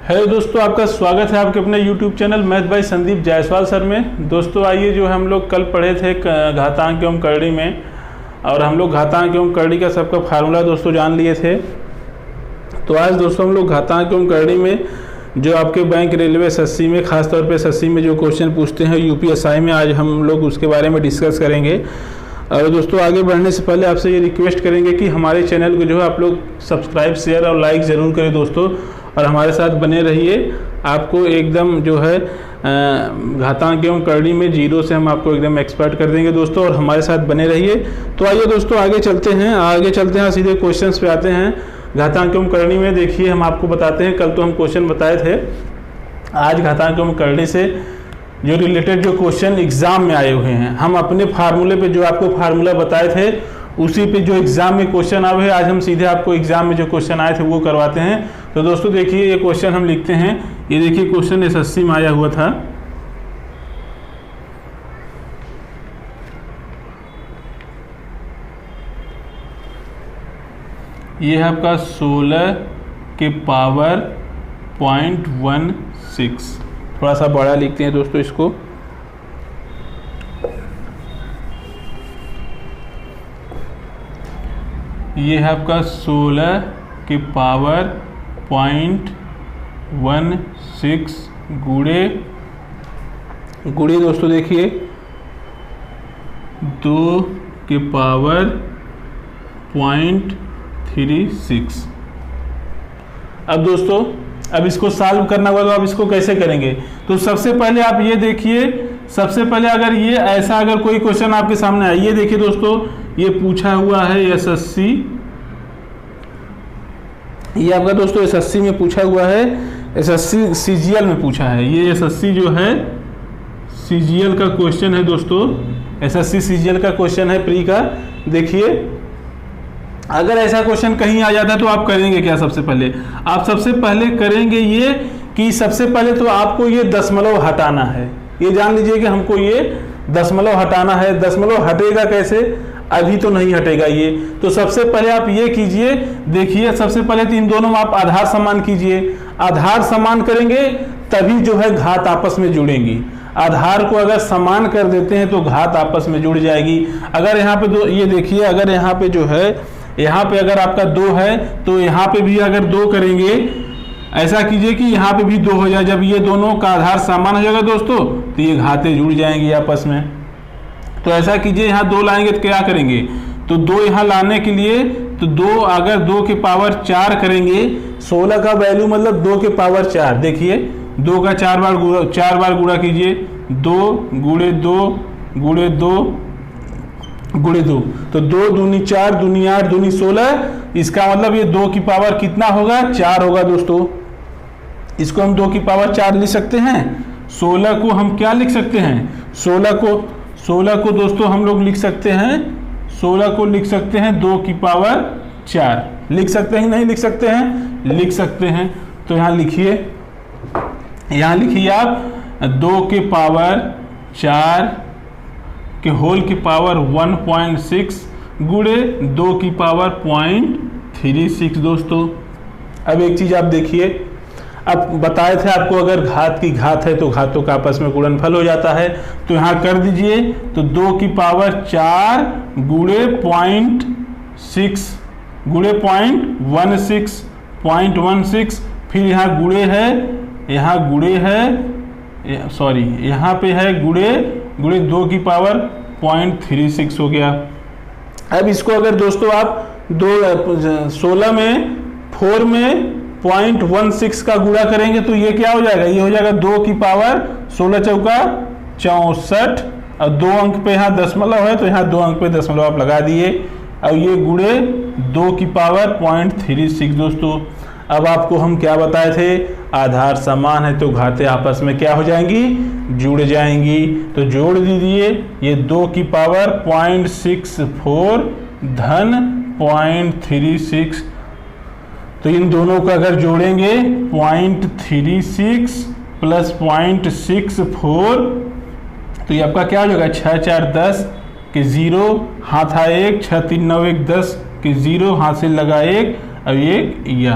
Hello दोस्तों, आपका स्वागत है आपके अपने YouTube channel math bye Sandeep Jaiswal sir में। दोस्तों आइए, जो है हम लोग कल पढ़े थे घातांक एवं करणी में, और हम लोग घातांक एवं करणी का सबका फार्मूला दोस्तों जान लिए थे। तो आज दोस्तों हम लोग घातांक एवं करणी में जो आपके बैंक, रेलवे, एसएससी में, खासतौर पर एसएससी में जो क्वेश्चन पूछते हैं यूपीएसआई में, आज हम लोग उसके बारे में डिस्कस करेंगे। और दोस्तों आगे बढ़ने से पहले आपसे ये रिक्वेस्ट करेंगे कि हमारे चैनल को जो है आप लोग सब्सक्राइब, शेयर और लाइक ज़रूर करें दोस्तों, और हमारे साथ बने रहिए। आपको एकदम जो है घातांक एवं करणी में जीरो से हम आपको एकदम एक्सपर्ट कर देंगे दोस्तों, और हमारे साथ बने रहिए। तो आइए दोस्तों आगे चलते हैं सीधे क्वेश्चंस पे आते हैं। घातांक एवं करणी में देखिए, हम आपको बताते हैं, कल तो हम क्वेश्चन बताए थे, आज घातांक एवं करणी से जो रिलेटेड जो क्वेश्चन एग्जाम में आए हुए हैं, हम अपने फार्मूले पे जो आपको फार्मूला बताए थे उसी पे जो एग्जाम में क्वेश्चन आए हुए, आज हम सीधे आपको एग्जाम में जो क्वेश्चन आए थे वो करवाते हैं। तो दोस्तों देखिए, ये क्वेश्चन हम लिखते हैं, ये देखिए क्वेश्चन एसएससी में आया हुआ था। ये है आपका 16 के पावर 0.16, थोड़ा सा बड़ा लिखते हैं दोस्तों इसको। ये है आपका 16 के पावर 0.16 गुणे दोस्तों देखिए 2 के पावर 0.36। अब दोस्तों, अब इसको सॉल्व करना होगा, तो आप इसको कैसे करेंगे? तो सबसे पहले आप ये देखिए, सबसे पहले अगर ये ऐसा अगर कोई क्वेश्चन आपके सामने आए, ये देखिए दोस्तों, ये पूछा हुआ है एसएससी, ये आपका दोस्तों एसएससी में पूछा हुआ है, एसएससी सीजीएल में पूछा है। ये एसएससी जो है सीजीएल का क्वेश्चन है दोस्तों, एसएससी सीजीएल का क्वेश्चन है प्री का। देखिए, अगर ऐसा क्वेश्चन कहीं आ जाता है तो आप करेंगे क्या? सबसे पहले आप सबसे पहले करेंगे ये कि सबसे पहले तो आपको ये दशमलव हटाना है। ये जान लीजिए कि हमको ये दशमलव हटाना है। दशमलव हटेगा कैसे? अभी तो नहीं हटेगा ये। तो सबसे पहले आप ये कीजिए, देखिए सबसे पहले तो इन दोनों में आप आधार समान कीजिए। आधार समान करेंगे तभी जो है घात आपस में जुड़ेंगी। आधार को अगर समान कर देते हैं तो घात आपस में जुड़ जाएगी। अगर यहाँ पे दो, ये देखिए, अगर यहाँ पे जो है, यहाँ पे अगर आपका 2 है तो यहाँ पे भी अगर 2 करेंगे, ऐसा कीजिए कि यहाँ पे भी 2 हो जाए। जब ये दोनों का आधार समान हो जाएगा दोस्तों, तो ये घातें जुड़ जाएंगी आपस में। तो ऐसा कीजिए, यहाँ 2 लाएंगे तो क्या करेंगे? तो 2 यहाँ लाने के लिए तो 2 अगर 2 के पावर 4 करेंगे, 16 का वैल्यू मतलब 2 के पावर 4। देखिए 2 का 4 बार गुणा कीजिए, 2 गुणे 2 गुणे 2 गुणे 2, तो 2 दूनी 4, दूनी 8, दूनी 16। इसका मतलब ये 2 की पावर कितना होगा? 4 होगा दोस्तों। इसको हम 2 की पावर 4 लिख सकते हैं। 16 को हम क्या लिख सकते हैं? 16 को दोस्तों हम लोग लिख सकते हैं, 16 को लिख सकते हैं 2 की पावर 4। लिख सकते हैं नहीं लिख सकते हैं? लिख सकते हैं। तो यहाँ लिखिए, यहाँ लिखिए आप 2 के पावर 4 के होल की पावर 1.6 गुणे 2 की पावर 0.36 दोस्तों। अब एक चीज आप देखिए, अब बताए थे आपको अगर घात की घात है तो घातों का आपस में गुणनफल हो जाता है। तो यहाँ कर दीजिए, तो 2 की पावर 4 गुणे 0.6 गुणे 0.16, फिर यहाँ गुणे है, यहाँ गुणे है, सॉरी यहाँ पे है गुणे 2 की पावर 0.36 हो गया। अब इसको अगर दोस्तों आप 16 में 4 में 0.16 का गुणा करेंगे तो ये क्या हो जाएगा? ये हो जाएगा 2 की पावर 16 चौका 64, और 2 अंक पे यहाँ दशमलव है तो यहाँ 2 अंक पे दशमलव आप लगा दिए, और ये गुणे 2 की पावर 0.36 दोस्तों। अब आपको हम क्या बताए थे? आधार समान है तो घातें आपस में क्या हो जाएंगी? जुड़ जाएंगी। तो जोड़ दीजिए, ये 2 की पावर 0.64 धन 0.36, तो इन दोनों का अगर जोड़ेंगे 0.36 प्लस 0.64, तो ये आपका क्या हो जाएगा? 6 4 10 के 0, हाथ आए 1, 6 3 9 1 10 के 0, हाथ से लगा 1, अब 1 या।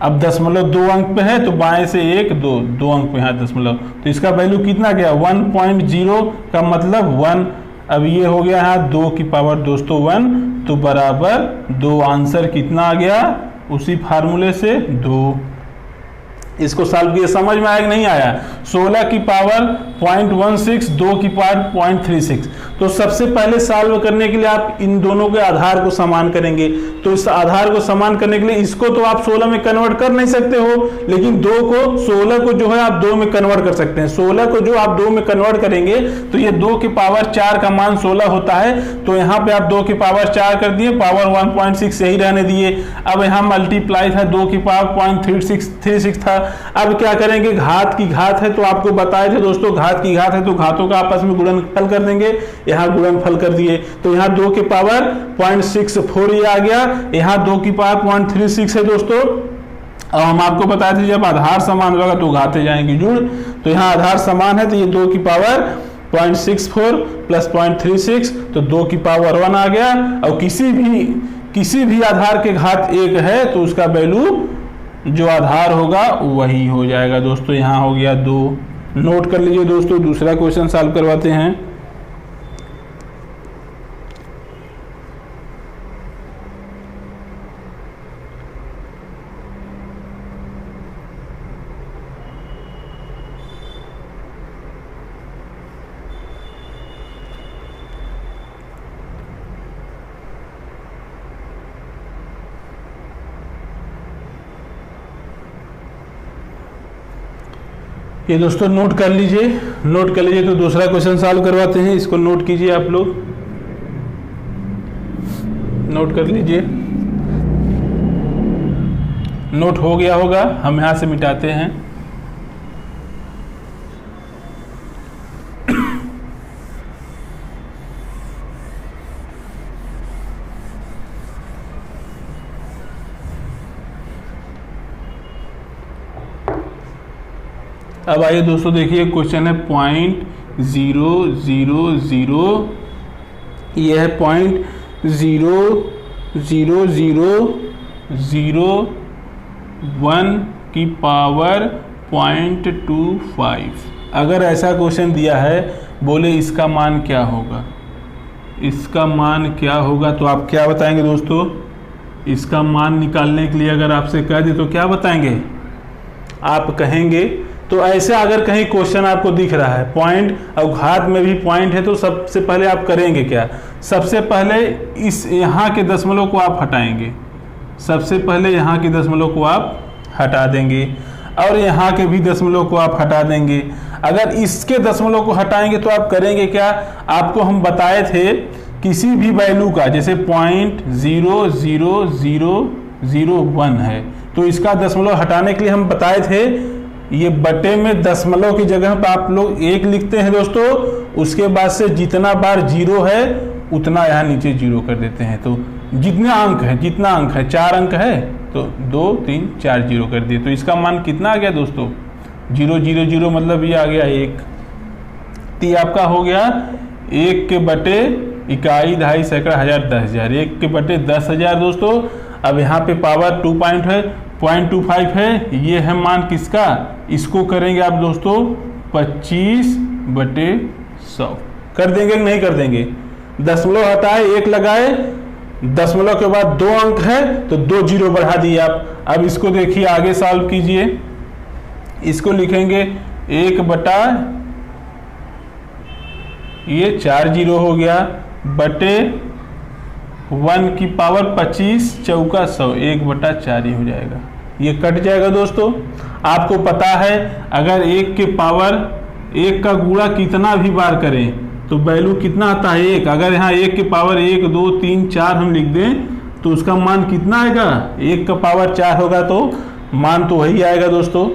अब दशमलव 2 अंक पे है तो बाएं से 1 2 अंक पे है दशमलव, तो इसका वैल्यू कितना गया 1.0 का मतलब 1। अब ये हो गया यहाँ 2 की पावर दोस्तों 1, तो बराबर 2। आंसर कितना आ गया उसी फार्मूले से 2। इसको सॉल्व किया, समझ में आया कि नहीं आया। 16 की पावर 0.16, 2 की पावर 0.36। तो सबसे पहले सॉल्व करने के लिए आप इन दोनों के आधार को समान करेंगे। तो इस आधार को समान करने के लिए इसको तो आप 16 में कन्वर्ट कर नहीं सकते हो, लेकिन 16 को जो है आप 2 में कन्वर्ट कर सकते हैं। 16 को जो आप 2 में कन्वर्ट करेंगे तो ये 2 की पावर 4 का मान 16 होता है। तो यहाँ पे आप 2 की पावर 4 कर दिए, पावर 1.6 यही रहने दिए। अब यहाँ मल्टीप्लाई था, 2 की पावर 0.36 था। अब क्या करेंगे, घात की घात है तो आपको बताए थे दोस्तों, घात की घात है तो घातों का आपस में गुणनफल कर देंगे। यहाँ गुणनफल कर दिए तो यहाँ 2 के पावर 0.64 ये आ गया, यहाँ 2 की पावर 0.36 है दोस्तों। अब हम आपको बताए थे जब आधार समान होगा तो घाते जाएंगे जुड़, तो यहाँ आधार समान है तो ये 2 की पावर 0.64 प्लस 0.36 तो 2 की पावर 1 आ गया। और किसी भी आधार के घात 1 है तो उसका वैल्यू जो आधार होगा वही हो जाएगा दोस्तों। यहाँ हो गया 2। नोट कर लीजिए दोस्तों, दूसरा क्वेश्चन सॉल्व करवाते हैं। ये दोस्तों नोट कर लीजिए, तो दूसरा क्वेश्चन सॉल्व करवाते हैं। इसको नोट कीजिए, आप लोग नोट कर लीजिए। नोट हो गया होगा, हम यहां से मिटाते हैं। अब आइए दोस्तों देखिए, क्वेश्चन है 0.000, ये है 0.00001 की पावर 0.25। अगर ऐसा क्वेश्चन दिया है, बोले इसका मान क्या होगा, इसका मान क्या होगा, तो आप क्या बताएंगे दोस्तों। इसका मान निकालने के लिए अगर आपसे कह दे तो क्या बताएंगे, आप कहेंगे तो ऐसे अगर कहीं क्वेश्चन आपको दिख रहा है पॉइंट और घात में भी पॉइंट है तो सबसे पहले आप करेंगे क्या, सबसे पहले इस यहाँ के दशमलव को आप हटाएंगे। सबसे पहले यहाँ के दशमलव को आप हटा देंगे और यहाँ के भी दशमलव को आप हटा देंगे। अगर इसके दशमलव को हटाएंगे तो आप करेंगे क्या, आपको हम बताए थे किसी भी वैल्यू का, जैसे 0.00001 है तो इसका दशमलव हटाने के लिए हम बताए थे ये बटे में दशमलव की जगह पर आप लोग 1 लिखते हैं दोस्तों, उसके बाद से जितना बार 0 है उतना यहाँ नीचे 0 कर देते हैं। तो जितना अंक है 4 अंक है तो 2 3 4 0 कर दिए, तो इसका मान कितना आ गया दोस्तों 000 मतलब ये आ गया 1। तो ये आपका हो गया 1 के बटे इकाई दहाई सैकड़ा हज़ार 10,000, 1 के बटे 10,000 दोस्तों। अब यहाँ पे पावर 0.25 है, ये है मान किसका, इसको करेंगे आप दोस्तों 25/100 कर देंगे कि नहीं कर देंगे। दशमलव हटाए 1 लगाए, दशमलव के बाद 2 अंक है तो 2 0 बढ़ा दिए आप। अब इसको देखिए आगे सॉल्व कीजिए, इसको लिखेंगे 1 बटा ये 4 0 हो गया बटे 1 की पावर 25 चौका 100, 1/4 ही हो जाएगा, ये कट जाएगा दोस्तों। आपको पता है अगर 1 के पावर 1 का गुणा कितना भी बार करें तो वैल्यू कितना आता है 1। अगर यहाँ 1 के पावर 1 2 3 4 हम लिख दें तो उसका मान कितना आएगा, 1 का पावर 4 होगा तो मान तो वही आएगा दोस्तों।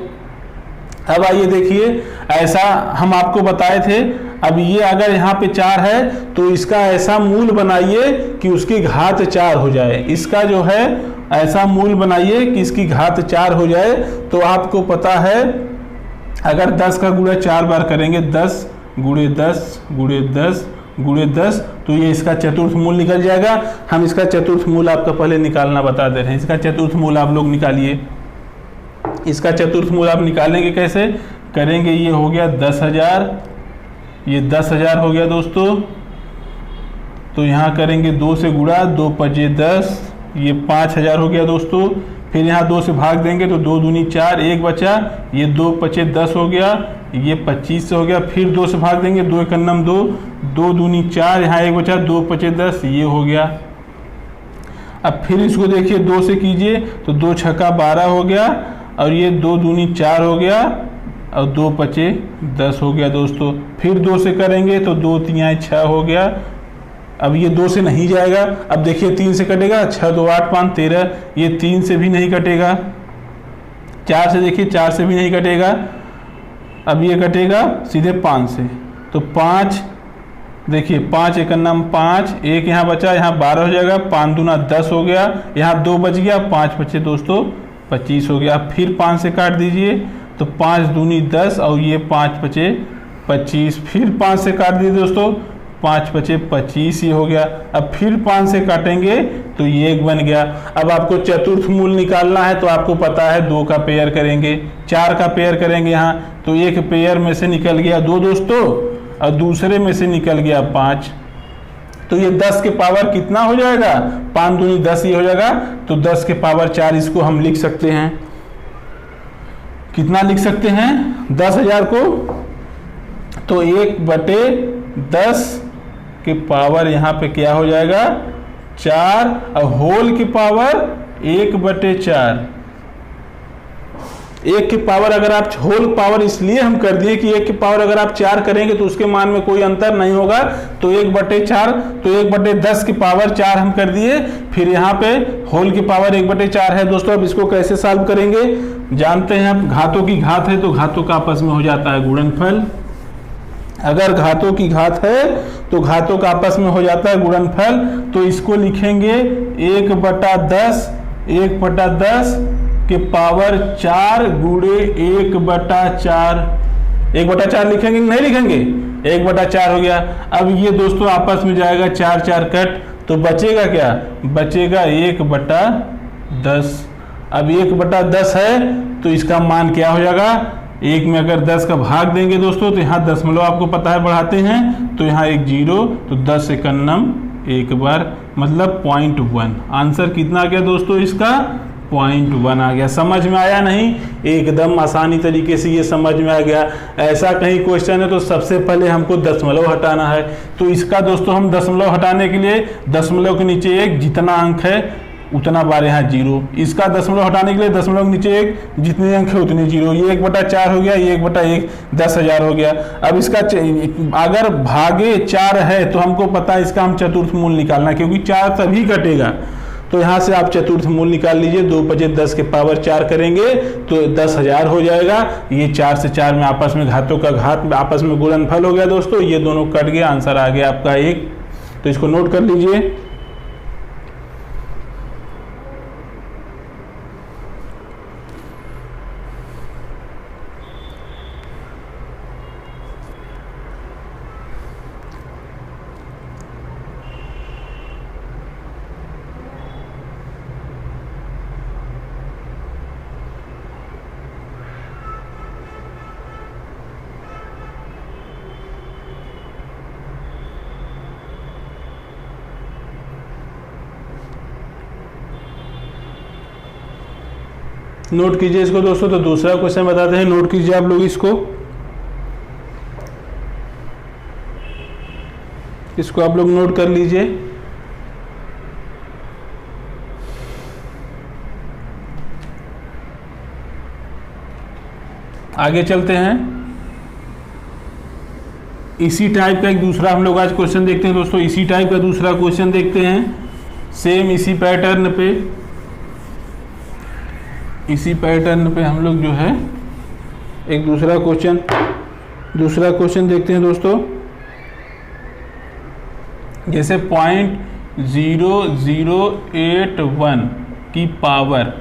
अब आइए देखिए, ऐसा हम आपको बताए थे। अब ये अगर यहाँ पे 4 है तो इसका ऐसा मूल बनाइए कि उसकी घात 4 हो जाए। इसका जो है ऐसा मूल बनाइए कि इसकी घात 4 हो जाए। तो आपको पता है अगर 10 का गुणा 4 बार करेंगे 10 गुणे 10 गुणे 10 गुणे 10 तो ये इसका चतुर्थ मूल निकल जाएगा। हम इसका चतुर्थ मूल आपका पहले निकालना बता दे रहे हैं। इसका चतुर्थ मूल आप लोग निकालिए। इसका चतुर्थमूल आप निकालेंगे कैसे करेंगे, ये हो गया 10,000, ये 10,000 हो गया दोस्तों। तो यहाँ करेंगे 2 से गुणा, 2 पचे 10, ये 5,000 हो गया दोस्तों। फिर यहाँ 2 से भाग देंगे तो 2 दूनी 4, 1 बचा, ये 2 पचे 10 हो गया, ये 25 से हो गया। फिर 2 से भाग देंगे, 2 एकन्नम 2, 2 दूनी 4, यहाँ 1 बचा, 2 पचे 10, ये हो गया। अब फिर इसको देखिए 2 से कीजिए तो 2 छक्का 12 हो गया, और ये 2 दूनी 4 हो गया, और 2 पचे 10 हो गया दोस्तों। फिर 2 से करेंगे तो 2 तिहाई 6 हो गया। अब ये 2 से नहीं जाएगा, अब देखिए 3 से कटेगा, 6 2 8 5 13, ये 3 से भी नहीं कटेगा। 4 से देखिए, 4 से भी नहीं कटेगा। अब ये कटेगा सीधे 5 से, तो 5 देखिए 5 एकन्नम 5, 1 यहाँ बचा, यहाँ 12 हो जाएगा, 5 दूना 10 हो गया, यहाँ 2 बच गया, 5 बचे दोस्तों 25 हो गया। फिर 5 से काट दीजिए तो 5 दूनी 10, और ये 5 बचे 25। फिर 5 से काट दीजिए दोस्तों, 5 बचे 25 ही हो गया। अब फिर 5 से काटेंगे तो ये 1 बन गया। अब आपको चतुर्थ मूल निकालना है तो आपको पता है 2 का पेयर करेंगे, 4 का पेयर करेंगे यहाँ, तो एक पेयर में से निकल गया 2 दोस्तों, और दूसरे में से निकल गया 5। तो ये 10 के पावर कितना हो जाएगा, 5 दूनी 10 ही हो जाएगा। तो 10 के पावर 4 इसको हम लिख सकते हैं। कितना लिख सकते हैं 10,000 को, तो 1/10 के पावर यहाँ पे क्या हो जाएगा 4, और होल की पावर 1/4। 1 की पावर अगर आप होल पावर इसलिए हम कर दिए कि 1 की पावर अगर आप 4 करेंगे तो उसके मान में कोई अंतर नहीं होगा, तो 1/4, तो 1/10 की पावर 4 हम कर दिए। फिर यहाँ पे होल की पावर 1/4 है दोस्तों। अब इसको कैसे सॉल्व करेंगे, जानते हैं आप, घातों की घात है तो घातों का आपस में हो जाता है गुणनफल। अगर घातों की घात है तो घातों का आपस में हो जाता है गुणनफल। तो इसको लिखेंगे 1/10, 1/10 के पावर 4 गुणे 1/4। 1/4 लिखेंगे नहीं लिखेंगे, 1/4 हो गया। अब ये दोस्तों आपस में जाएगा 4 4 कट, तो बचेगा क्या, बचेगा 1/10। अब 1/10 है तो इसका मान क्या हो जाएगा, 1 में अगर 10 का भाग देंगे दोस्तों तो यहाँ दशमलव आपको पता है बढ़ाते हैं, तो यहाँ 1 0, तो 10 एकन्नम 1 बार, मतलब 0.1। आंसर कितना आ गया दोस्तों इसका, 0.1 आ गया। समझ में आया नहीं, एकदम आसानी तरीके से ये समझ में आ गया। ऐसा कहीं क्वेश्चन है तो सबसे पहले हमको दशमलव हटाना है, तो इसका दोस्तों हम दशमलव हटाने के लिए दशमलव के नीचे 1 जितना अंक है उतना बार यहाँ 0, इसका दशमलव हटाने के लिए दशमलव के नीचे 1 जितने अंक है उतने 0, ये 1/4 हो गया, ये 1/1 10,000 हो गया। अब इसका अगर भागे 4 है तो हमको पता है इसका हम चतुर्थ मूल निकालना, क्योंकि 4 तभी कटेगा। तो यहाँ से आप चतुर्थ मूल निकाल लीजिए, 2/10 के पावर 4 करेंगे तो 10,000 हो जाएगा। ये 4 से 4 में आपस में घातों का घात आपस में गुणनफल हो गया दोस्तों, ये दोनों कट गया, आंसर आ गया आपका 1। तो इसको नोट कर लीजिए। नोट कीजिए इसको दोस्तों। तो दूसरा क्वेश्चन बताते हैं, नोट कीजिए आप लोग इसको आप लोग नोट कर लीजिए। आगे चलते हैं। इसी टाइप का एक दूसरा हम लोग आज क्वेश्चन देखते हैं दोस्तों। इसी टाइप का दूसरा क्वेश्चन देखते हैं, सेम इसी पैटर्न पे हम लोग जो है एक दूसरा क्वेश्चन देखते हैं दोस्तों। जैसे 0.0081 की पावर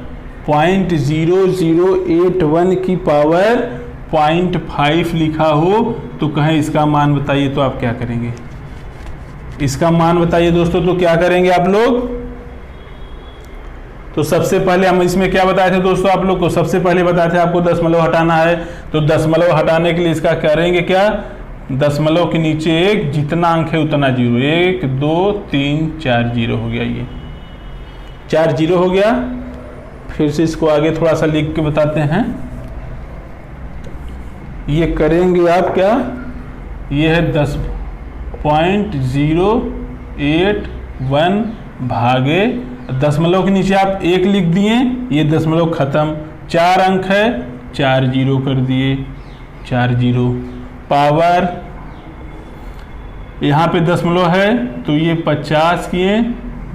0.0081 की पावर 0.5 लिखा हो तो कहें इसका मान बताइए, तो आप क्या करेंगे, इसका मान बताइए दोस्तों। तो क्या करेंगे आप लोग, तो सबसे पहले हम इसमें क्या बताए थे दोस्तों आप लोग को, सबसे पहले बताए थे आपको दशमलव हटाना है। तो दशमलव हटाने के लिए इसका करेंगे क्या, दशमलव के नीचे एक, जितना अंक है उतना जीरो, 1 2 3 4 जीरो हो गया, ये 4 जीरो हो गया। फिर से इसको आगे थोड़ा सा लिख के बताते हैं। ये करेंगे आप क्या, ये है 10.081 भागे, दशमलव के नीचे आप 1 लिख दिए, ये दशमलव खत्म, 4 अंक है, 4 जीरो कर दिए, 4 जीरो पावर, यहाँ पे दशमलव है तो ये 50 किए,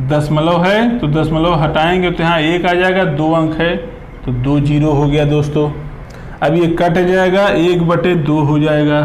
दशमलव है तो दशमलव हटाएंगे तो यहाँ 1 आ जाएगा, 2 अंक है तो 2 जीरो हो गया दोस्तों। अब ये कट जाएगा, 1/2 हो जाएगा,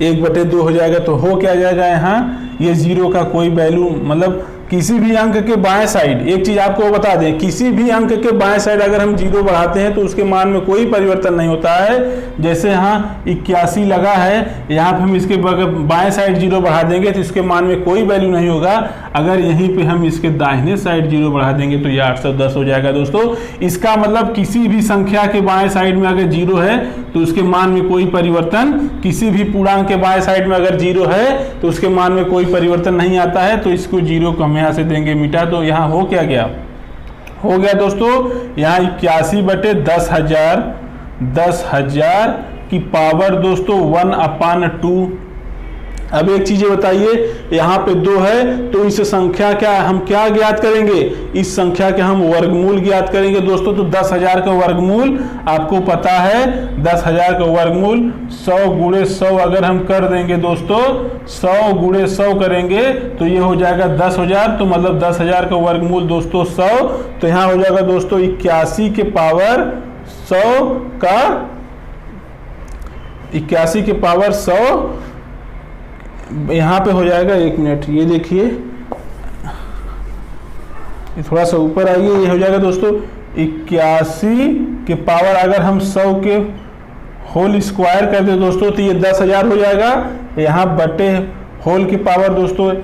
1/2 हो जाएगा तो हो क्या जाएगा यहाँ, ये जीरो का कोई वैल्यू, मतलब किसी भी अंक के बाएं साइड, एक चीज आपको बता दें, किसी भी अंक के बाएं साइड अगर हम जीरो बढ़ाते हैं तो उसके मान में कोई परिवर्तन नहीं होता है। जैसे यहाँ 81 लगा है, यहाँ पे हम इसके बाएं साइड जीरो बढ़ा देंगे तो इसके मान में कोई वैल्यू नहीं होगा। अगर यहीं पे हम इसके दाहिने साइड जीरो बढ़ा देंगे तो ये 810 हो जाएगा दोस्तों। इसका मतलब किसी भी संख्या के बाएं साइड में अगर जीरो है तो उसके मान में कोई परिवर्तन, किसी भी पूर्णांक के बाएं साइड में अगर जीरो है तो उसके मान में कोई परिवर्तन नहीं आता है। तो इसको जीरो को हम यहाँ से देंगे मिटा, तो यहाँ हो क्या गया, हो गया दोस्तों यहाँ 81/10,000, 10,000 की पावर दोस्तों 1/2। अब एक चीज बताइए, यहाँ पे 2 है तो इस संख्या का हम क्या ज्ञात करेंगे, इस संख्या के हम वर्गमूल ज्ञात करेंगे दोस्तों। तो 10,000 का वर्गमूल आपको पता है, 10,000 का वर्गमूल 100 × 100 अगर हम कर देंगे दोस्तों, 100 × 100 करेंगे तो ये हो जाएगा 10,000। तो मतलब 10,000 का वर्गमूल दोस्तों 100, तो यहाँ हो जाएगा दोस्तों 81 के पावर 100 का, 81 के पावर 100 यहाँ पे हो जाएगा, 1 मिनट ये देखिए, थोड़ा सा ऊपर आइए, ये हो जाएगा दोस्तों 81 के पावर, अगर हम 100 के होल स्क्वायर कर दे दोस्तों तो ये 10,000 हो जाएगा। यहाँ बटे होल की पावर दोस्तों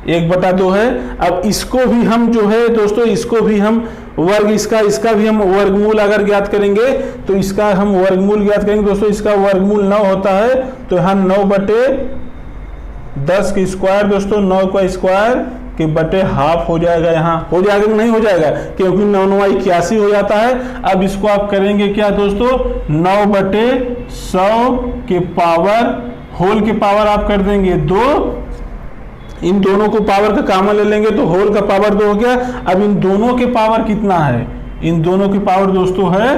1/2 है। अब इसको भी हम जो है दोस्तों, इसको भी हम वर्ग, इसका भी हम वर्गमूल अगर ज्ञात करेंगे तो इसका हम वर्गमूल ज्ञात करेंगे दोस्तों। इसका वर्गमूल 9 होता है तो यहाँ 9/10 के स्क्वायर दोस्तों, 9 का स्क्वायर के बटे हाफ हो जाएगा। यहाँ हो जाएगा कि नहीं हो जाएगा, क्योंकि 9 9 81 हो जाता है। अब इसको आप करेंगे क्या दोस्तों, 9/100 के पावर, होल के पावर आप कर देंगे 2, इन दोनों को पावर का कॉमन ले लेंगे तो होल का पावर 2 हो गया। अब इन दोनों के पावर कितना है, इन दोनों की पावर दोस्तों है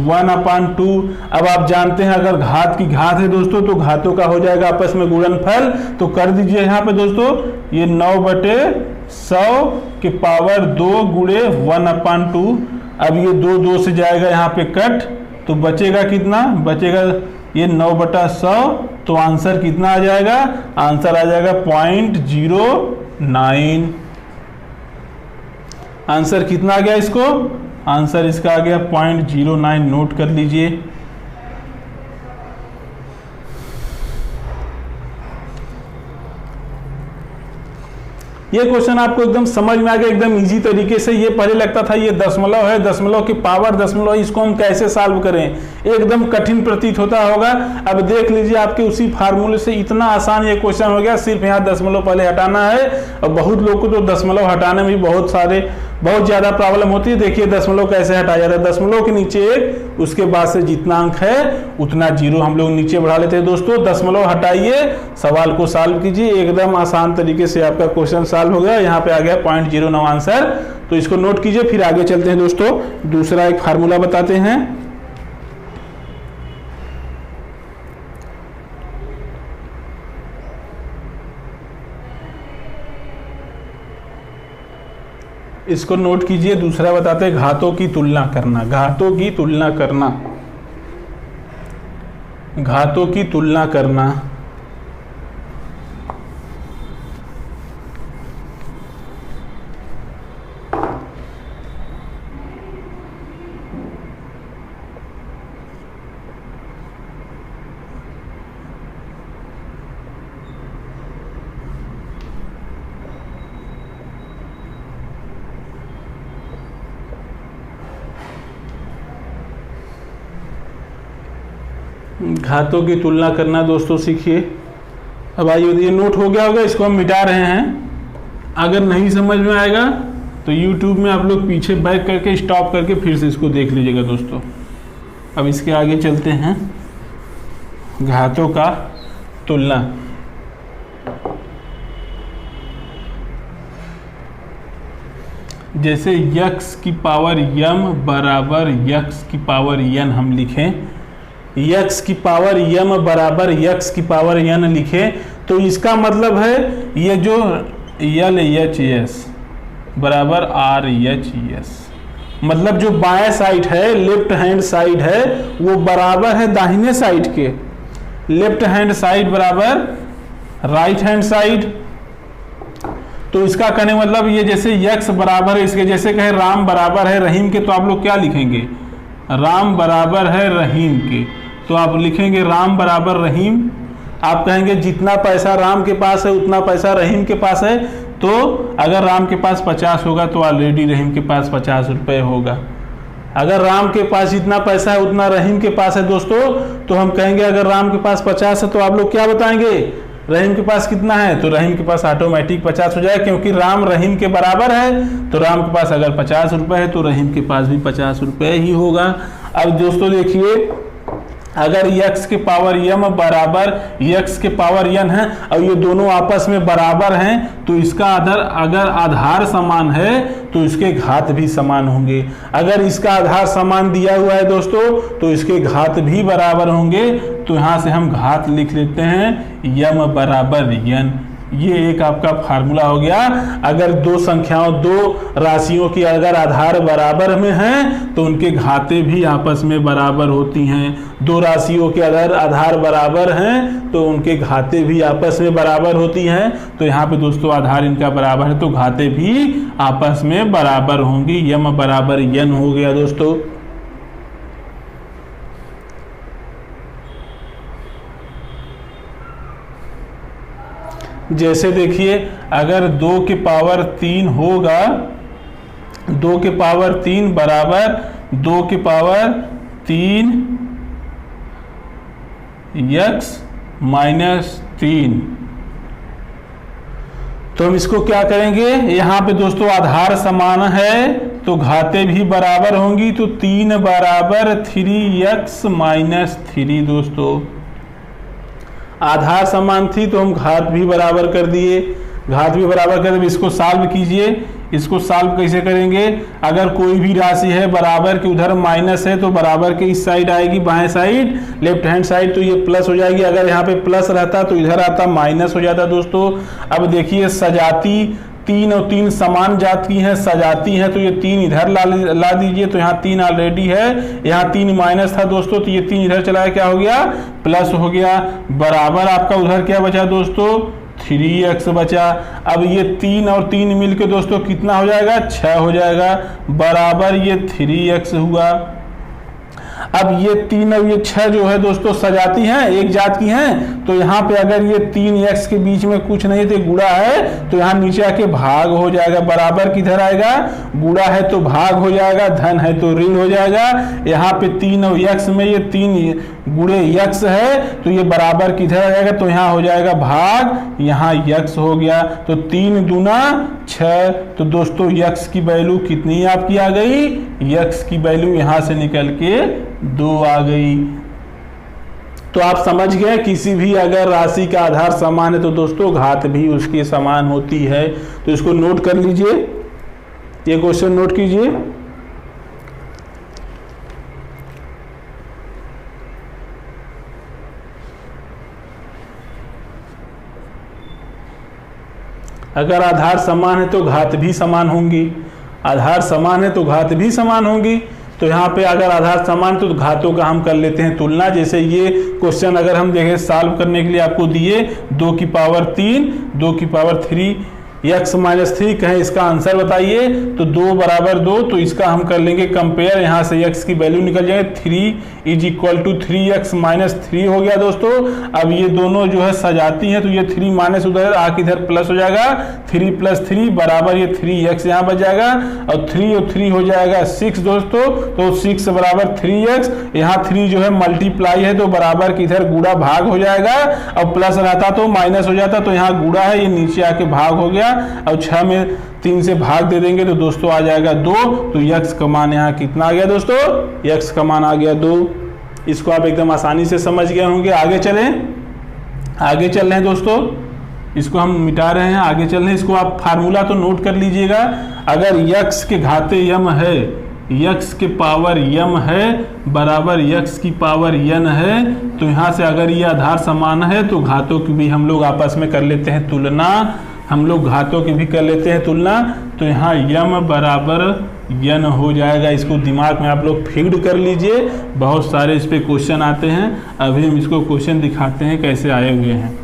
1/2। अब आप जानते हैं अगर घात की घात है दोस्तों तो घातों का हो जाएगा आपस में गुणनफल। तो कर दीजिए यहाँ पे दोस्तों, ये 9/100 के पावर 2 × 1/2। अब ये 2 2 से जाएगा यहाँ पे कट, तो बचेगा कितना, बचेगा ये 9/100। तो आंसर कितना आ जाएगा, आंसर आ जाएगा 0.09। आंसर कितना आ गया इसको, आंसर इसका आ गया 0.09, नोट कर लीजिए। ये क्वेश्चन आपको एकदम समझ में आ गया, एकदम इजी तरीके से। ये पहले लगता था ये दशमलव है, दशमलव की पावर दशमलव, इसको हम कैसे सॉल्व करें, एकदम कठिन प्रतीत होता होगा। अब देख लीजिए आपके उसी फार्मूले से इतना आसान ये क्वेश्चन हो गया। सिर्फ यहाँ दशमलव पहले हटाना है, और बहुत लोग को तो दशमलव हटाने में बहुत ज़्यादा प्रॉब्लम होती है। देखिए दशमलव कैसे हटाया जाता है, दशमलव के नीचे 1, उसके बाद से जितना अंक है उतना जीरो हम लोग नीचे बढ़ा लेते हैं दोस्तों। दशमलव हटाइए, सवाल को सॉल्व कीजिए, एकदम आसान तरीके से आपका क्वेश्चन सॉल्व हो गया। यहाँ पे आ गया 0.09 आंसर। तो इसको नोट कीजिए, फिर आगे चलते हैं दोस्तों, दूसरा एक फार्मूला बताते हैं। इसको नोट कीजिए, दूसरा बताते हैं घातों की तुलना करना, घातों की तुलना करना, घातों की तुलना करना। घातों की तुलना करना दोस्तों सीखिए। अब आइए, ये नोट हो गया होगा, इसको हम मिटा रहे हैं। अगर नहीं समझ में आएगा तो YouTube में आप लोग पीछे बैक करके स्टॉप करके फिर से इसको देख लीजिएगा दोस्तों। अब इसके आगे चलते हैं, घातों का तुलना। जैसे x की पावर m बराबर x की पावर n हम लिखें, x की पावर m बराबर x की पावर n लिखें, तो इसका मतलब है ये जो LHS बराबर RHS, मतलब जो बाएं साइड है, लेफ्ट हैंड साइड है, वो बराबर है दाहिने साइड के। लेफ्ट हैंड साइड बराबर राइट हैंड साइड। तो इसका कहने मतलब ये जैसे x बराबर है इसके, जैसे कहे राम बराबर है रहीम के, तो आप लोग क्या लिखेंगे? राम बराबर है रहीम के, तो आप लिखेंगे राम बराबर रहीम। आप कहेंगे जितना पैसा राम के पास है उतना पैसा रहीम के पास है, तो अगर राम के पास 50 होगा तो ऑलरेडी रहीम के पास 50 रुपये होगा। अगर राम के पास जितना पैसा है उतना रहीम के पास है दोस्तों, तो हम कहेंगे अगर राम के पास 50 है तो आप लोग क्या बताएंगे? रहीम के पास कितना है? तो रहीम के पास ऑटोमेटिक 50 हो जाएगा, क्योंकि राम रहीम के बराबर है। तो राम के पास अगर 50 रुपये है तो रहीम के पास भी 50 रुपये ही होगा। अब दोस्तों देखिए, अगर x के पावर m बराबर x के पावर n है और ये दोनों आपस में बराबर हैं, तो इसका अगर आधार समान है तो इसके घात भी समान होंगे। अगर इसका आधार समान दिया हुआ है दोस्तों तो इसके घात भी बराबर होंगे। तो यहाँ से हम घात लिख लेते हैं m बराबर n। ये एक आपका फार्मूला हो गया। अगर दो संख्याओं, दो राशियों की अगर आधार बराबर में हैं तो उनके घाते भी आपस में बराबर होती हैं। दो राशियों के अगर आधार बराबर हैं तो उनके घाते भी आपस में बराबर होती हैं। तो यहाँ पे दोस्तों आधार इनका बराबर है तो घाते भी आपस में बराबर होंगी। m बराबर n हो गया दोस्तों। जैसे देखिए, अगर 2 के पावर 3 होगा, 2 के पावर 3 बराबर 2 के पावर 3 x माइनस 3, तो हम इसको क्या करेंगे? यहाँ पे दोस्तों आधार समान है तो घाते भी बराबर होंगी। तो 3 बराबर 3x माइनस 3 दोस्तों। आधार समान थी तो हम घात भी बराबर कर दिए। घात भी बराबर कर दिए। इसको सॉल्व कीजिए। इसको सॉल्व कैसे करेंगे? अगर कोई भी राशि है बराबर के उधर माइनस है तो बराबर के इस साइड आएगी, बाएं साइड, लेफ्ट हैंड साइड, तो ये प्लस हो जाएगी। अगर यहाँ पे प्लस रहता तो इधर आता माइनस हो जाता दोस्तों। अब देखिए, सजाती 3 और 3 समान जात की हैं, सजाती हैं, तो ये 3 इधर ला दीजिए। तो यहाँ 3 ऑलरेडी है, यहाँ 3 माइनस था दोस्तों, तो ये 3 इधर चला गया, क्या हो गया? प्लस हो गया। बराबर आपका उधर क्या बचा दोस्तों? 3x बचा। अब ये 3 और 3 मिलके दोस्तों कितना हो जाएगा? 6 हो जाएगा। बराबर ये 3x हुआ। अब ये 3 और ये 6 जो है दोस्तों सजाती हैं, एक जात की हैं, तो यहाँ पे अगर ये 3x के बीच में कुछ नहीं तो गुणा है, तो यहाँ नीचे आके भाग हो जाएगा। बराबर किधर आएगा? गुणा है तो भाग हो जाएगा, धन है तो ऋण हो जाएगा। यहाँ पे 3 और x में ये 3 गुणे x है तो ये बराबर किधर आ जाएगा? तो यहाँ हो जाएगा भाग, यहाँ x हो गया। तो 3 दूना 6। तो दोस्तों x की वैल्यू कितनी आपकी आ गई? x की वैल्यू यहाँ से निकल के 2 आ गई। तो आप समझ गए, किसी भी अगर राशि का आधार समान है तो दोस्तों घात भी उसके समान होती है। तो इसको नोट कर लीजिए, ये क्वेश्चन नोट कीजिए। अगर आधार समान है तो घात भी समान होंगी, आधार समान है तो घात भी समान होंगी। तो यहाँ पे अगर आधार समान तो घातों का हम कर लेते हैं तुलना। जैसे ये क्वेश्चन अगर हम देखें सॉल्व करने के लिए आपको दिए 2 की पावर 3, 2 की पावर 3 x माइनस 3, कहें इसका आंसर बताइए। तो 2 बराबर 2, तो इसका हम कर लेंगे कंपेयर, यहाँ से x की वैल्यू निकल जाएगी 3 is equal to 3x minus 3 हो गया दोस्तों। अब ये दोनों जो है सजाती हैं तो ये 3 माइनस उधर आके इधर प्लस हो जाएगा, 3 प्लस 3 बराबर ये 3x यहाँ बच जाएगा, और 3 और 3 हो जाएगा 6 दोस्तों। तो 6 बराबर 3x, यहाँ 3 जो है मल्टीप्लाई है तो बराबर की इधर गुणा भाग हो जाएगा, और प्लस रहता तो माइनस हो जाता, तो यहाँ गुणा है, ये नीचे आके भाग हो गया, और 6 में 3 से भाग दे देंगे तो दोस्तों आ जाएगा 2। तो x का मान यहाँ कितना आ गया दोस्तों, x का मान आ गया 2। इसको आप एकदम आसानी से समझ गए होंगे। आगे चलें, आगे चल रहे हैं दोस्तों, इसको हम मिटा रहे हैं, आगे चल रहे हैं। इसको आप फार्मूला तो नोट कर लीजिएगा। अगर x के घाते यम है, x के पावर यम है बराबर x की पावर n है, तो यहाँ से अगर ये आधार समान है तो घातों की भी हम लोग आपस में कर लेते हैं तुलना, हम लोग घातों की भी कर लेते हैं तुलना। तो यहाँ यम बराबर n हो जाएगा। इसको दिमाग में आप लोग फीड कर लीजिए, बहुत सारे इस पे क्वेश्चन आते हैं। अभी हम इसको क्वेश्चन दिखाते हैं कैसे आए हुए हैं।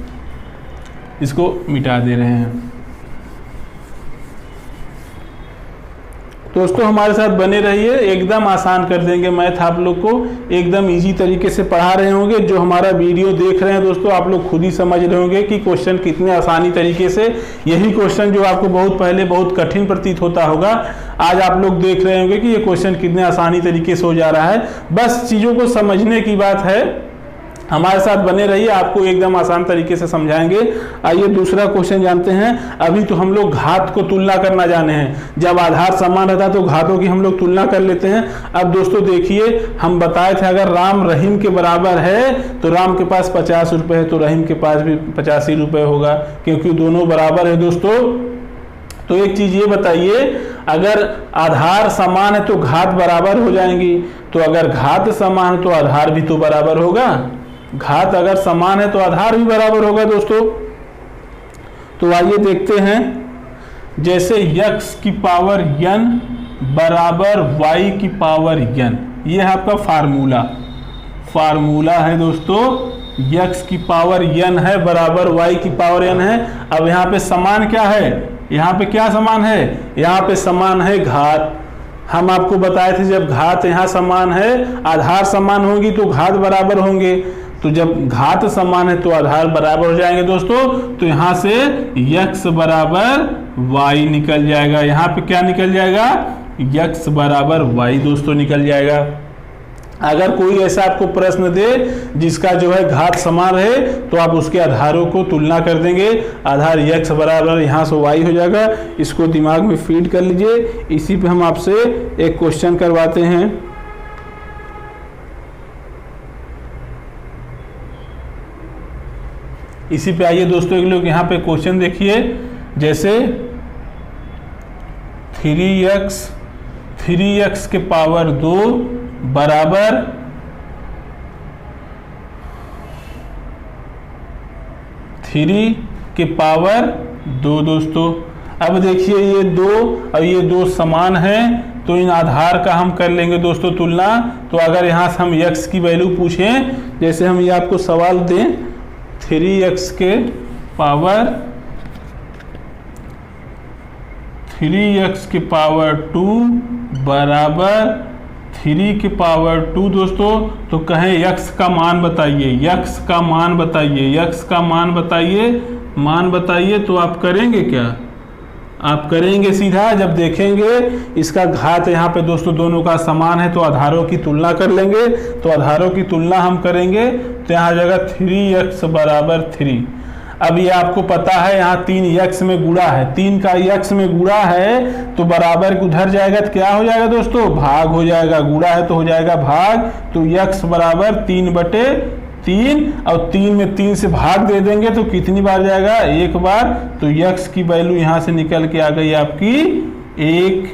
इसको मिटा दे रहे हैं। दोस्तों हमारे साथ बने रहिए, एकदम आसान कर देंगे मैथ, आप लोग को एकदम इजी तरीके से पढ़ा रहे होंगे। जो हमारा वीडियो देख रहे हैं दोस्तों, आप लोग खुद ही समझ रहे होंगे कि क्वेश्चन कितने आसानी तरीके से, यही क्वेश्चन जो आपको बहुत पहले बहुत कठिन प्रतीत होता होगा, आज आप लोग देख रहे होंगे कि ये क्वेश्चन कितने आसानी तरीके से हो जा रहा है। बस चीज़ों को समझने की बात है, हमारे साथ बने रहिए, आपको एकदम आसान तरीके से समझाएंगे। आइए दूसरा क्वेश्चन जानते हैं। अभी तो हम लोग घात को तुलना करना जाने हैं, जब आधार समान रहता है तो घातों की हम लोग तुलना कर लेते हैं। अब दोस्तों देखिए, हम बताए थे अगर राम रहीम के बराबर है तो राम के पास 50 रुपये है तो रहीम के पास भी 85 रुपये होगा, क्योंकि दोनों बराबर है दोस्तों। तो एक चीज ये बताइए, अगर आधार समान है तो घात बराबर हो जाएंगी, तो अगर घात समान है तो आधार भी तो बराबर होगा। घात अगर समान है तो आधार भी बराबर होगा दोस्तों। तो आइए देखते हैं, जैसे x की पावर n बराबर y की पावर n, ये है आपका फार्मूला है दोस्तों। x की पावर n है बराबर y की पावर n है। अब यहाँ पे समान क्या है, यहाँ पे क्या समान है, यहाँ पे समान है घात। हम आपको बताए थे जब घात यहाँ समान है, आधार समान होगी तो घात बराबर होंगे, तो जब घात समान है तो आधार बराबर हो जाएंगे दोस्तों। तो यहाँ से x बराबर y निकल जाएगा, यहाँ पे क्या निकल जाएगा, x बराबर y दोस्तों निकल जाएगा। अगर कोई ऐसा आपको प्रश्न दे जिसका जो है घात समान रहे तो आप उसके आधारों को तुलना कर देंगे। आधार x बराबर यहाँ से y हो जाएगा, इसको दिमाग में फीड कर लीजिए। इसी पे हम आपसे एक क्वेश्चन करवाते हैं। इसी पे आइए दोस्तों, एक लोग यहाँ पे क्वेश्चन देखिए, जैसे 3x के पावर 2 बराबर 3 के पावर 2 दोस्तों। अब देखिए ये 2 और ये 2 समान है, तो इन आधार का हम कर लेंगे दोस्तों तुलना। तो अगर यहाँ से हम x की वैल्यू पूछें, जैसे हम ये आपको सवाल दें, 3x के पावर 2 बराबर 3 के पावर 2 दोस्तों। तो कहें x का मान बताइए, x का मान बताइए, x का मान बताइए, मान बताइए। तो आप करेंगे क्या, आप करेंगे सीधा, जब देखेंगे इसका घात यहाँ पे दोस्तों दोनों का समान है तो आधारों की तुलना कर लेंगे। तो आधारों की तुलना हम करेंगे तो यहाँ आ जाएगा 3x बराबर 3। अब ये आपको पता है यहाँ 3x में गुणा है, 3 का x में गुणा है तो बराबर उधर जाएगा तो क्या हो जाएगा दोस्तों, भाग हो जाएगा। गुणा है तो हो जाएगा भाग। तो x बराबर 3/3, और 3 में 3 से भाग दे देंगे तो कितनी बार जाएगा, एक बार। तो x की वैल्यू यहाँ से निकल के आ गई आपकी 1।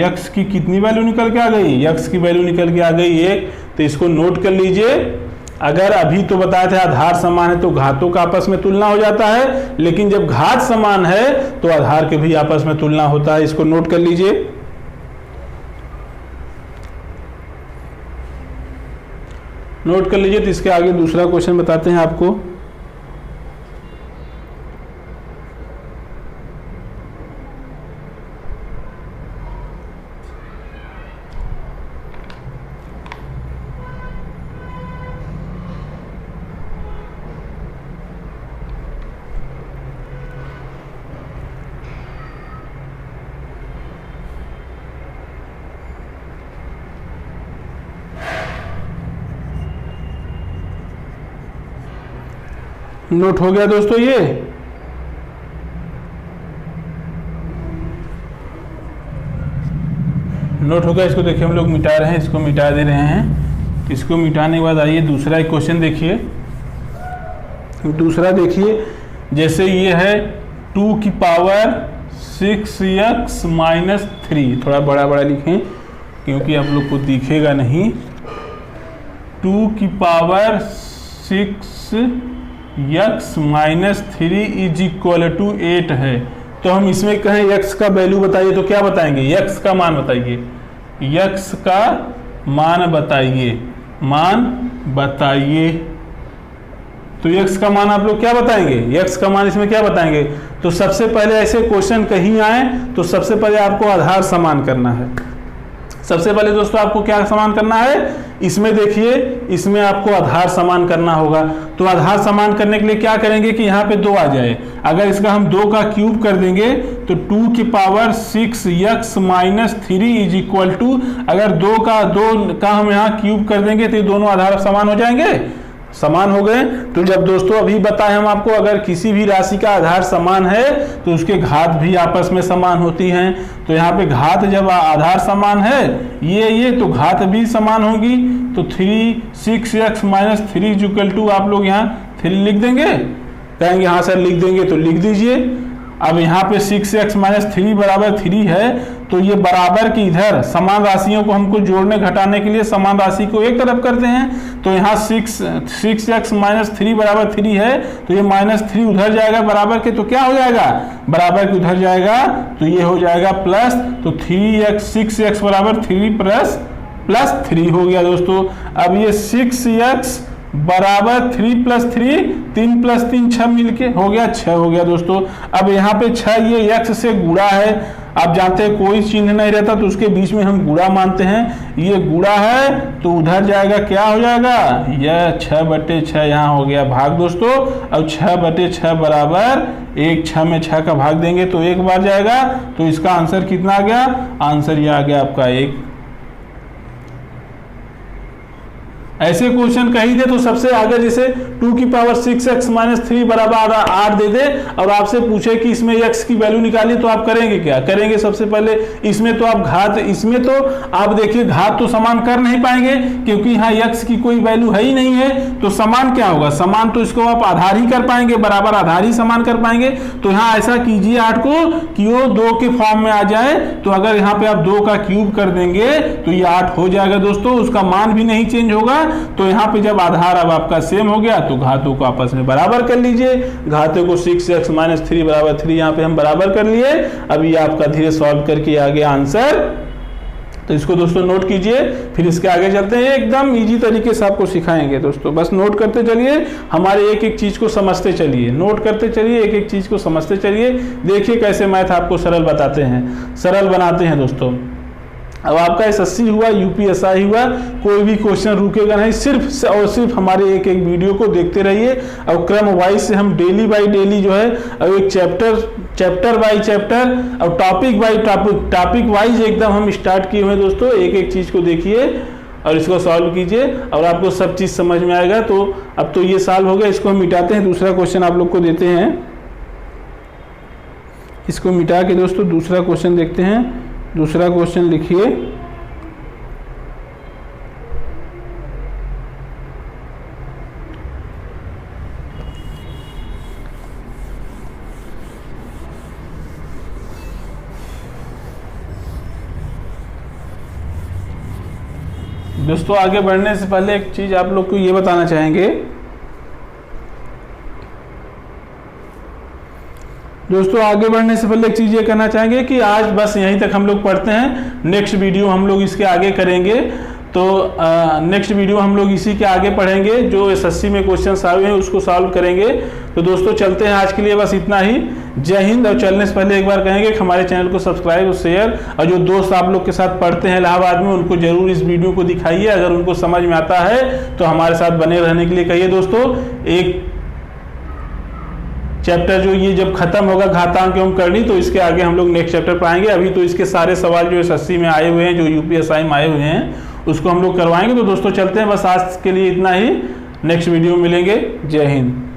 x की कितनी वैल्यू निकल के आ गई, x की वैल्यू निकल के आ गई 1। तो इसको नोट कर लीजिए। अगर अभी तो बताया था आधार समान है तो घातों का आपस में तुलना हो जाता है, लेकिन जब घात समान है तो आधार के भी आपस में तुलना होता है। इसको नोट कर लीजिए। नोट कर लीजिए। तो इसके आगे दूसरा क्वेश्चन बताते हैं आपको। नोट हो गया दोस्तों, ये नोट हो गया। इसको देखिए हम लोग मिटा रहे हैं, इसको मिटा दे रहे हैं। इसको मिटाने के बाद आइए दूसरा एक क्वेश्चन देखिए। दूसरा देखिए, जैसे ये है 2 की पावर 6x माइनस 3, थोड़ा बड़ा बड़ा लिखें क्योंकि आप लोग को दिखेगा नहीं। 2 की power 6x minus 3 is equal to 8 है। तो हम इसमें कहें x का वैल्यू बताइए, तो क्या बताएंगे? x का मान बताइए, x का मान बताइए, मान बताइए। तो x का मान आप लोग क्या बताएंगे? x का मान इसमें क्या बताएंगे? तो सबसे पहले ऐसे क्वेश्चन कहीं आए तो सबसे पहले आपको आधार समान करना है। सबसे पहले दोस्तों आपको क्या समान करना है? इसमें देखिए, इसमें आपको आधार समान करना होगा। तो आधार समान करने के लिए क्या करेंगे कि यहाँ पे 2 आ जाए। अगर इसका हम 2 का क्यूब कर देंगे तो 2 की power 6x minus 3 is equal to, अगर 2 का हम यहाँ क्यूब कर देंगे तो ये दोनों आधार समान हो जाएंगे, समान हो गए। तो जब दोस्तों अभी बताएं हम आपको, अगर किसी भी राशि का आधार समान है तो उसके घात भी आपस में समान होती हैं। तो यहाँ पे घात जब आधार समान है ये तो घात भी समान होगी। तो 6x माइनस 3 इक्वल टू आप लोग यहाँ 3 लिख देंगे, कहेंगे हाँ सर लिख देंगे, तो लिख दीजिए। अब यहाँ पे 6x माइनस 3 बराबर 3 है, तो ये बराबर की इधर समान राशियों को हमको जोड़ने घटाने के लिए समान राशि को एक तरफ करते हैं। तो यहाँ 6x माइनस 3 बराबर 3 है, तो ये माइनस 3 उधर जाएगा बराबर के, तो क्या हो जाएगा? बराबर के उधर जाएगा तो ये हो जाएगा प्लस। तो 6x बराबर 3 प्लस 3 हो गया दोस्तों। अब ये 6x बराबर 3 प्लस 3, 3 प्लस 3 6 मिलके हो गया 6 हो गया दोस्तों। अब यहाँ पे 6 ये x से गुणा है, आप जानते हैं कोई चिन्ह नहीं रहता तो उसके बीच में हम गुणा मानते हैं। ये गुणा है तो उधर जाएगा, क्या हो जाएगा? यह 6/6 यहाँ हो गया भाग दोस्तों। अब 6/6 बराबर 1, 6 में 6 का भाग देंगे तो 1 बार जाएगा। तो इसका आंसर कितना आ गया? आंसर ये आ गया आपका 1। ऐसे क्वेश्चन कहीं दे तो सबसे आगे जैसे 2 की पावर 6x माइनस 3 बराबर 8 दे दे और आपसे पूछे कि इसमें x की वैल्यू निकालिए, तो आप करेंगे क्या? करेंगे सबसे पहले इसमें तो आप घात, इसमें तो आप देखिए घात तो समान कर नहीं पाएंगे क्योंकि यहाँ x की कोई वैल्यू है ही नहीं है। तो समान क्या होगा? समान तो इसको आप आधार ही कर पाएंगे, बराबर आधार ही समान कर पाएंगे। तो यहाँ ऐसा कीजिए 8 को कि वो 2 के फॉर्म में आ जाए। तो अगर यहाँ पे आप 2 का क्यूब कर देंगे तो ये 8 हो जाएगा दोस्तों, उसका मान भी नहीं चेंज होगा। तो यहाँ पे जब आधार अब आपका सेम हो गया तो घातों को आपस में बराबर कर लीजिए। घातों को 6x माइनस 3 बराबर 3 यहाँ पे हम बराबर कर लिए। अब ये आपका धीरे सॉल्व करके आ गया आंसर। तो इसको दोस्तों नोट कीजिए, फिर इसके आगे चलते हैं। एकदम इजी तरीके से आपको सिखाएंगे दोस्तों, बस नोट करते चलिए, हमारे एक एक चीज को समझते चलिए, नोट करते चलिए, एक एक चीज को समझते चलिए। देखिए कैसे मैथ आपको सरल बताते हैं, सरल बनाते हैं दोस्तों। अब आपका SSC हुआ, UPSI हुआ, कोई भी क्वेश्चन रुकेगा नहीं, सिर्फ और सिर्फ हमारे एक एक वीडियो को देखते रहिए। और क्रम वाइज से हम डेली बाय डेली जो है, और एक चैप्टर बाय चैप्टर और टॉपिक बाय टॉपिक वाइज एकदम हम स्टार्ट किए हुए हैं दोस्तों। एक एक चीज को देखिए और इसको सॉल्व कीजिए और आपको सब चीज समझ में आएगा। तो अब तो ये सॉल्व हो गया, इसको हम मिटाते हैं। दूसरा क्वेश्चन आप लोग को देते हैं, इसको मिटा के दोस्तों दूसरा क्वेश्चन देखते हैं। दूसरा क्वेश्चन लिखिए, दोस्तों आगे बढ़ने से पहले एक चीज आप लोग को ये बताना चाहेंगे दोस्तों, आगे बढ़ने से पहले एक चीज ये कहना चाहेंगे कि आज बस यहीं तक हम लोग पढ़ते हैं। नेक्स्ट वीडियो हम लोग इसके आगे करेंगे। तो नेक्स्ट वीडियो हम लोग इसी के आगे पढ़ेंगे, जो SSC में क्वेश्चन आए हैं उसको सॉल्व करेंगे। तो दोस्तों चलते हैं, आज के लिए बस इतना ही। जय हिंद। और चलने से पहले एक बार कहेंगे कि हमारे चैनल को सब्सक्राइब और शेयर, और जो दोस्त आप लोग के साथ पढ़ते हैं इलाहाबाद में उनको जरूर इस वीडियो को दिखाइए। अगर उनको समझ में आता है तो हमारे साथ बने रहने के लिए कहिए दोस्तों। एक चैप्टर जो ये जब खत्म होगा घातांक एवं करनी, तो इसके आगे हम लोग नेक्स्ट चैप्टर पढ़ाएंगे। अभी तो इसके सारे सवाल जो SSC में आए हुए हैं, जो UPSI में आए हुए हैं, उसको हम लोग करवाएंगे। तो दोस्तों चलते हैं, बस आज के लिए इतना ही। नेक्स्ट वीडियो में मिलेंगे। जय हिंद।